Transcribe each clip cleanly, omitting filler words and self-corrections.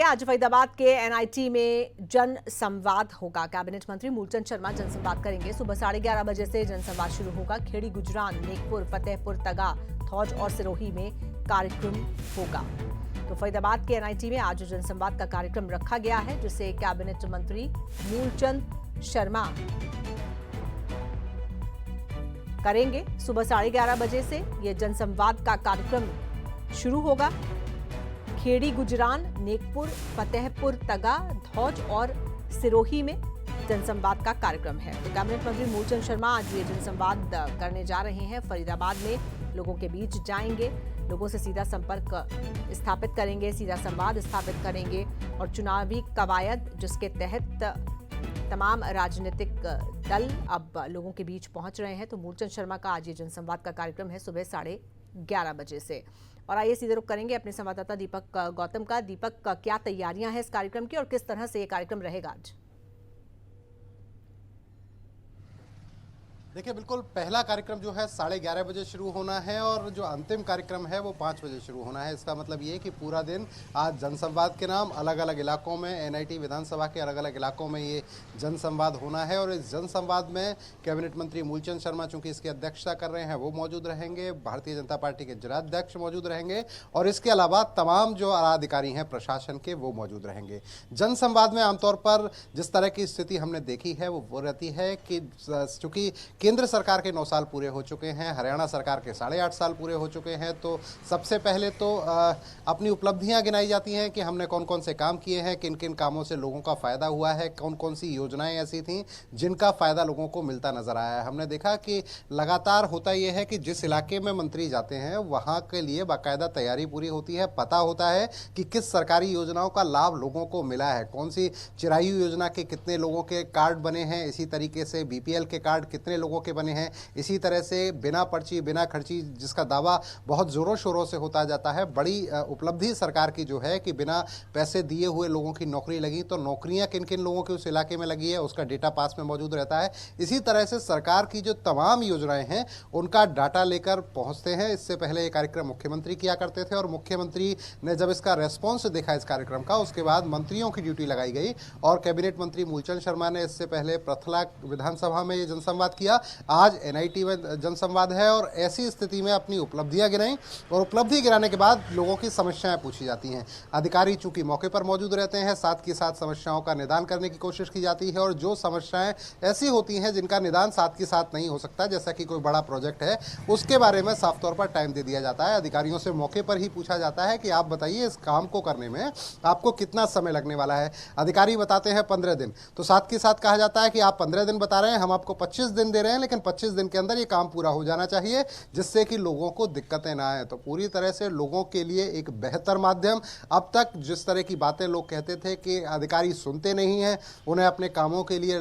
आज फरीदाबाद के एनआईटी में जन संवाद होगा। कैबिनेट मंत्री मूलचंद शर्मा जनसंवाद करेंगे। सुबह 11:30 बजे से जनसंवाद शुरू होगा। खेड़ी, गुजरान, नेकपुर, फतेहपुर, तगा, थौज और सिरोही में कार्यक्रम होगा। तो फरीदाबाद के एनआईटी में आज जनसंवाद का कार्यक्रम रखा गया है, जिसे कैबिनेट मंत्री मूलचंद शर्मा करेंगे। सुबह 11:30 बजे से यह जनसंवाद का कार्यक्रम शुरू होगा। खेड़ी, गुजरान, नेकपुर, फतेहपुर, तगा, धौज और सिरोही में जनसंवाद का कार्यक्रम है। तो कैबिनेट मंत्री मूलचंद शर्मा आज ये जनसंवाद करने जा रहे हैं। फरीदाबाद में लोगों के बीच जाएंगे, लोगों से सीधा संपर्क स्थापित करेंगे, सीधा संवाद स्थापित करेंगे और चुनावी कवायद, जिसके तहत तमाम राजनीतिक दल अब लोगों के बीच पहुंच रहे हैं। तो मूलचंद शर्मा का आज ये जनसंवाद का कार्यक्रम है सुबह 11:30 बजे से। और आइए सीधे रुख करेंगे अपने संवाददाता दीपक गौतम का। दीपक, क्या तैयारियां हैं इस कार्यक्रम की और किस तरह से ये कार्यक्रम रहेगा आज? देखिए, बिल्कुल पहला कार्यक्रम जो है 11:30 बजे शुरू होना है और जो अंतिम कार्यक्रम है वो 5 बजे शुरू होना है। इसका मतलब ये है कि पूरा दिन आज जनसंवाद के नाम अलग अलग इलाकों में, एनआईटी विधानसभा के अलग अलग इलाकों में ये जनसंवाद होना है। और इस जनसंवाद में कैबिनेट मंत्री मूलचंद शर्मा चूंकि इसकी अध्यक्षता कर रहे हैं वो मौजूद रहेंगे, भारतीय जनता पार्टी के जिलाध्यक्ष मौजूद रहेंगे और इसके अलावा तमाम जो आला अधिकारी हैं प्रशासन के वो मौजूद रहेंगे। जनसंवाद में आमतौर पर जिस तरह की स्थिति हमने देखी है वो रहती है कि चूंकि केंद्र सरकार के 9 साल पूरे हो चुके हैं, हरियाणा सरकार के 8.5 साल पूरे हो चुके हैं, तो सबसे पहले तो अपनी उपलब्धियां गिनाई जाती हैं कि हमने कौन कौन से काम किए हैं, किन किन कामों से लोगों का फ़ायदा हुआ है, कौन कौन सी योजनाएं ऐसी थीं जिनका फ़ायदा लोगों को मिलता नज़र आया है। हमने देखा कि लगातार होता यह है कि जिस इलाके में मंत्री जाते हैं वहाँ के लिए बाकायदा तैयारी पूरी होती है, पता होता है कि किस सरकारी योजनाओं का लाभ लोगों को मिला है, कौन सी चिरायु योजना के कितने लोगों के कार्ड बने हैं, इसी तरीके से बीपीएल के कार्ड कितने लोगों के बने हैं, इसी तरह से बिना पर्ची बिना खर्ची जिसका दावा बहुत जोरों शोरों से होता जाता है। बड़ी उपलब्धि सरकार की जो है कि बिना पैसे दिए हुए लोगों की नौकरी लगी, तो नौकरियां किन किन लोगों के उस इलाके में लगी है उसका डेटा पास में मौजूद रहता है। इसी तरह से सरकार की जो तमाम योजनाएं हैं उनका डाटा लेकर पहुंचते हैं। इससे पहले ये कार्यक्रम मुख्यमंत्री किया करते थे और मुख्यमंत्री ने जब इसका रेस्पॉन्स देखा इस कार्यक्रम का, उसके बाद मंत्रियों की ड्यूटी लगाई गई और कैबिनेट मंत्री मूलचंद शर्मा ने इससे पहले पृथला विधानसभा में ये जनसंवाद किया। आज एनआईटी में जनसंवाद है और ऐसी स्थिति में अपनी उपलब्धियां गिनाई और उपलब्धि गिनाने के बाद लोगों की समस्याएं पूछी जाती हैं। अधिकारी चूंकि मौके पर मौजूद रहते हैं, साथ के साथ समस्याओं का निदान करने की कोशिश की जाती है और जो समस्याएं ऐसी होती हैं जिनका निदान साथ के साथ नहीं हो सकता, जैसा कि कोई बड़ा प्रोजेक्ट है, उसके बारे में साफ तौर पर टाइम दे दिया जाता है। अधिकारियों से मौके पर ही पूछा जाता है कि आप बताइए इस काम को करने में आपको कितना समय लगने वाला है। अधिकारी बताते हैं 15 दिन, तो साथ के साथ कहा जाता है कि आप 15 दिन बता रहे हैं, हम आपको 25 दिन दे रहे हैं, लेकिन 25 दिन के अंदर ये काम पूरा हो जाना चाहिए जिससे कि लोगों को दिक्कतें ना आए। तो पूरी तरह से लोगों के लिए एक बेहतर माध्यम। अब तक जिस तरह की बातें लोग कहते थे कि अधिकारी सुनते नहीं हैं, उन्हें अपने कामों के लिए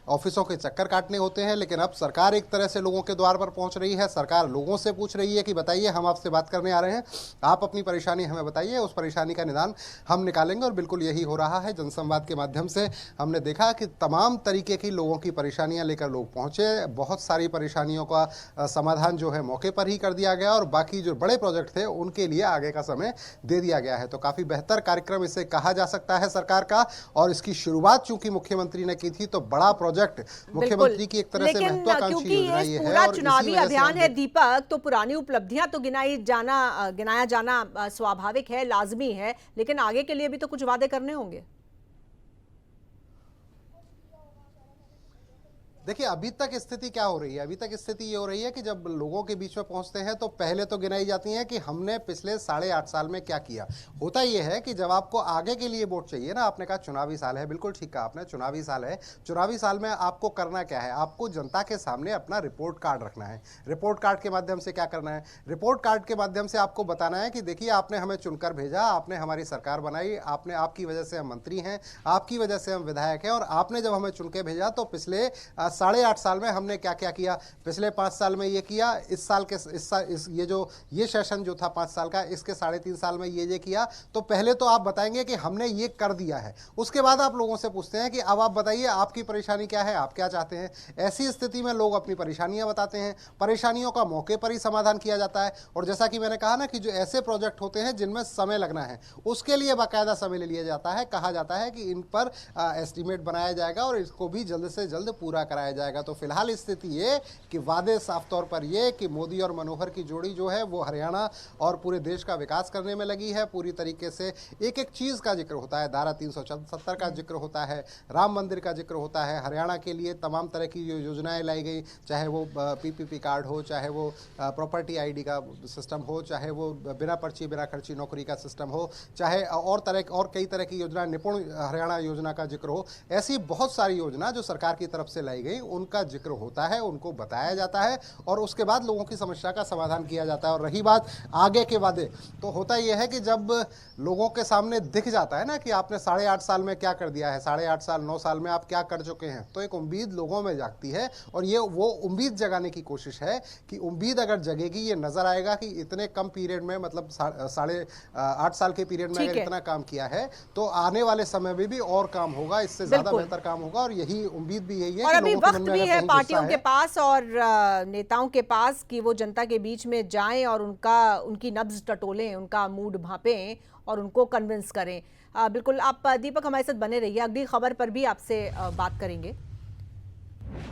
ऑफिसों के चक्कर काटने होते हैं, लेकिन अब सरकार एक तरह से लोगों के द्वार पर पहुंच रही है। सरकार लोगों से पूछ रही है कि बताइए, हम आपसे बात करने आ रहे हैं, आप अपनी परेशानी हमें बताइए, उस परेशानी का निदान हम निकालेंगे। और बिल्कुल यही हो रहा है। जनसंवाद के माध्यम से हमने देखा कि तमाम तरीके की लोगों की परेशानियां लेकर लोग पहुंचे। बहुत सारी परेशानियों का समाधान जो है मौके पर ही कर दिया गया और बाकी जो बड़े प्रोजेक्ट थे उनके लिए आगे का समय दे दिया गया है। तो काफी बेहतर कार्यक्रम इसे कहा जा सकता है सरकार का। और इसकी शुरुआत चूंकि मुख्यमंत्री ने की थी, तो बड़ा प्रोजेक्ट मुख्यमंत्री की एक तरह से महत्वाकांक्षी योजना ये है। पूरा चुनावी अभियान है दीपक, तो पुरानी उपलब्धियां तो गिनाया जाना स्वाभाविक है, लाजमी है, लेकिन आगे के लिए भी तो कुछ वादे करने होंगे। देखिए, अभी तक स्थिति क्या हो रही है? अभी तक स्थिति ये हो रही है कि जब लोगों के बीच में पहुंचते हैं तो पहले तो गिनाई जाती हैं कि हमने पिछले 8.5 साल में क्या किया। होता ये है कि जब आपको आगे के लिए वोट चाहिए ना, आपने कहा चुनावी साल है, बिल्कुल ठीक कहा आपने, चुनावी साल है। चुनावी साल में आपको करना क्या है? आपको जनता के सामने अपना रिपोर्ट कार्ड रखना है। रिपोर्ट कार्ड के माध्यम से क्या करना है? रिपोर्ट कार्ड के माध्यम से आपको बताना है कि देखिए, आपने हमें चुनकर भेजा, आपने हमारी सरकार बनाई, आपकी वजह से हम मंत्री हैं, आपकी वजह से हम विधायक हैं और आपने जब हमें चुन के भेजा तो पिछले साढ़े 8 साल में हमने क्या क्या किया, पिछले 5 साल में ये किया, इस साल के ये सेशन जो था 5 साल का, इसके 3.5 साल में ये किया। तो पहले तो आप बताएंगे कि हमने ये कर दिया है, उसके बाद आप लोगों से पूछते हैं कि अब आप बताइए आपकी परेशानी क्या है, आप क्या चाहते हैं। ऐसी स्थिति में लोग अपनी परेशानियां बताते हैं, परेशानियों का मौके पर ही समाधान किया जाता है। और जैसा कि मैंने कहा ना कि जो ऐसे प्रोजेक्ट होते हैं जिनमें समय लगना है, उसके लिए बाकायदा समय ले लिया जाता है, कहा जाता है कि इन पर एस्टीमेट बनाया जाएगा और इसको भी जल्द से जल्द पूरा कराया जाएगा। तो फिलहाल स्थिति ये कि वादे साफ तौर पर ये कि मोदी और मनोहर की जोड़ी जो है वो हरियाणा और पूरे देश का विकास करने में लगी है। पूरी तरीके से एक एक चीज का जिक्र होता है, धारा 370 का जिक्र होता है, राम मंदिर का जिक्र होता है, हरियाणा के लिए तमाम तरह की योजनाएं लाई गई, चाहे वो पीपीपी कार्ड हो, चाहे वो प्रॉपर्टी आईडी का सिस्टम हो, चाहे वो बिना पर्ची बिना खर्ची नौकरी का सिस्टम हो, चाहे और कई तरह की योजना, निपुण हरियाणा योजना का जिक्र हो। ऐसी बहुत सारी योजना जो सरकार की तरफ से लाई गई उनका जिक्र होता है, उनको बताया जाता है और उसके बाद लोगों की समस्या का समाधान किया जाता है। और रही बात आगे के वादे, तो होता यह है कि जब लोगों के सामने दिख जाता है ना कि आपने 8.5 साल में क्या कर दिया है, 8.5 साल 9 साल में आप क्या कर चुके हैं, तो एक उम्मीद लोगों में जागती है। और ये वो उम्मीद जगाने की कोशिश है कि उम्मीद अगर जगेगी, ये नजर आएगा कि इतने कम पीरियड में, मतलब 8.5 साल के पीरियड में अगर इतना काम किया है तो आने वाले समय में भी और काम होगा, इससे ज्यादा बेहतर काम होगा। और यही उम्मीद भी यही है। और अभी वक्त भी है पार्टियों के पास और नेताओं के पास कि वो जनता के बीच में जाएं और उनकी नब्ज टटोलें, उनका मूड भांपें और उनको कन्विंस करें। बिल्कुल, आप दीपक हमारे साथ बने रहिए, अगली खबर पर भी आपसे बात करेंगे।